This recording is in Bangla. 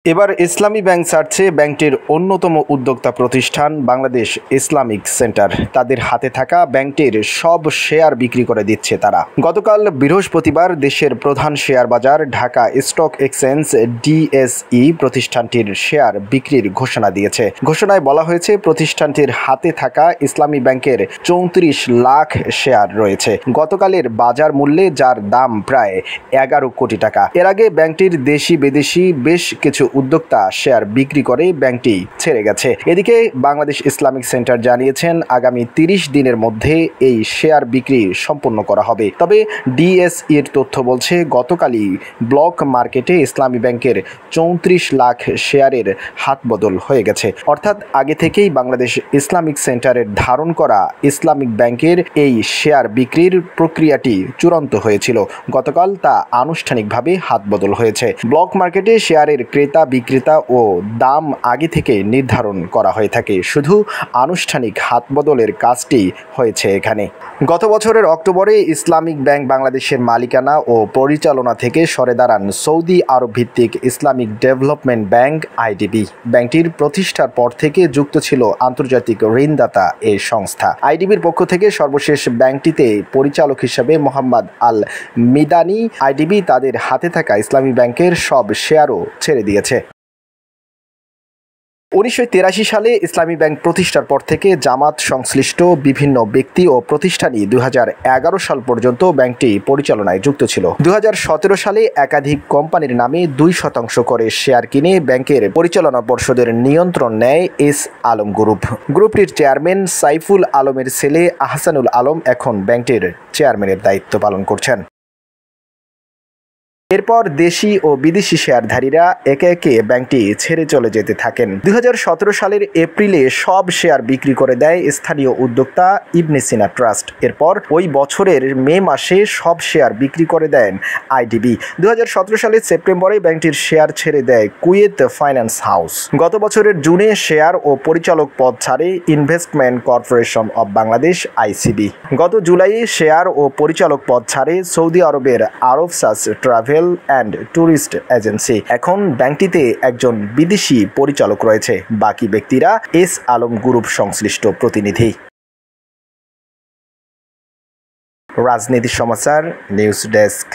এবার ইসলামী ব্যাংক ছাড়ছে ব্যাংকটির অন্যতম উদ্যোক্তা প্রতিষ্ঠান বাংলাদেশ ইসলামিক সেন্টার। তাদের হাতে থাকা ব্যাংকটির সব শেয়ার বিক্রি করে দিচ্ছে তারা। গতকাল বৃহস্পতিবার দেশের প্রধান শেয়ার বাজার ঢাকা স্টক এক্সচেঞ্জ ডিএসই প্রতিষ্ঠানটির শেয়ার বিক্রির ঘোষণা দিয়েছে। ঘোষণায় বলা হয়েছে, প্রতিষ্ঠানটির হাতে থাকা ইসলামী ব্যাংকের ৩৪ লাখ শেয়ার রয়েছে গতকালের বাজার মূল্যে, যার দাম প্রায় ১১ কোটি টাকা। এর আগে ব্যাংকটির দেশি বিদেশি বেশ কিছু উদ্যোক্তা শেয়ার বিক্রি করে ব্যাংকটি ছেড়ে গেছে। এদিকে বাংলাদেশ ইসলামিক সেন্টার জানিয়েছেন, আগামী ৩০ দিনের মধ্যে এই শেয়ার বিক্রি সম্পন্ন করা হবে। তবে ডিএসইর তথ্য বলছে, গতকালই ব্লক মার্কেটে ইসলামী ব্যাংকের ৩৪ লাখ শেয়ারের হাতবদল হয়ে গেছে। অর্থাৎ আগে থেকেই বাংলাদেশ ইসলামিক সেন্টারের ধারণ করা ইসলামিক ব্যাংকের এই শেয়ার বিক্রির প্রক্রিয়াটি চূড়ান্ত হয়েছিল। গতকাল তা আনুষ্ঠানিকভাবে হাতবদল হয়েছে। ব্লক মার্কেটে শেয়ারের ক্রেতা বিক্রেতা ও দাম আগে থেকে নির্ধারণ করা হয়ে থাকে, শুধু আনুষ্ঠানিক হাতবদলের কাজটি হয়েছে এখানে। গত বছরের অক্টোবরে ইসলামিক ব্যাংক বাংলাদেশের মালিকানা ও পরিচালনা থেকে সরে দাঁড়ান সৌদি আরব ভিত্তিক ইসলামিক ডেভেলপমেন্ট ব্যাংক আইডিবি। ব্যাংকটির প্রতিষ্ঠার পর থেকে যুক্ত ছিল আন্তর্জাতিক ঋণদাতা এই সংস্থা। আইডিবির পক্ষ থেকে সর্বশেষ ব্যাংকটিতে পরিচালক হিসেবে মোহাম্মদ আল মিদানি। আইডিবি তাদের হাতে থাকা ইসলামী ব্যাংকের সব শেয়ারও ছেড়ে দিয়েছে। ১৯৮৩ সালে ইসলামী ব্যাংক প্রতিষ্ঠার পর থেকে জামাত সংশ্লিষ্ট বিভিন্ন ব্যক্তি ও প্রতিষ্ঠানই ২০১১ সাল পর্যন্ত ব্যাংকটি পরিচালনায় যুক্ত ছিল। ২০১৭ সালে একাধিক কোম্পানির নামে ২% করে শেয়ার কিনে ব্যাংকের পরিচালনা পর্ষদের নিয়ন্ত্রণ নেয় এস আলম গ্রুপ। গ্রুপটির চেয়ারম্যান সাইফুল আলমের ছেলে আহসানুল আলম এখন ব্যাংকটির চেয়ারম্যানের দায়িত্ব পালন করছেন। এরপর দেশি ও বিদেশি শেয়ারধারীরা একে একে ব্যাংকটি ছেড়ে চলে যেতে থাকেন। ২০১৭ সালের এপ্রিলে সব শেয়ার বিক্রি করে দেয় স্থানীয় উদ্যোক্তা ইবনে সিনা ট্রাস্ট। এরপর ওই বছরের মে মাসে সব শেয়ার বিক্রি করে দেন আইডিবি। ২০১৭ সালের সেপ্টেম্বরে ব্যাংকটির শেয়ার ছেড়ে দেয় কুয়েত ফাইন্যান্স হাউস। গত বছরের জুনে শেয়ার ও পরিচালক পদ ছাড়ে investment corporation of Bangladesh ICB. গত জুলাইয়ে শেয়ার ও পরিচালক পদ ছাড়ে সৌদি আরবের আরবসাস ট্রাভেল অ্যান্ড ট্যুরিস্ট এজেন্সি। এখন ব্যাংকটিতে একজন বিদেশি পরিচালক রয়েছে, বাকি ব্যক্তিরা এস আলম গ্রুপ সংশ্লিষ্ট প্রতিনিধি। রাজনীতি সমাচার নিউজ ডেস্ক।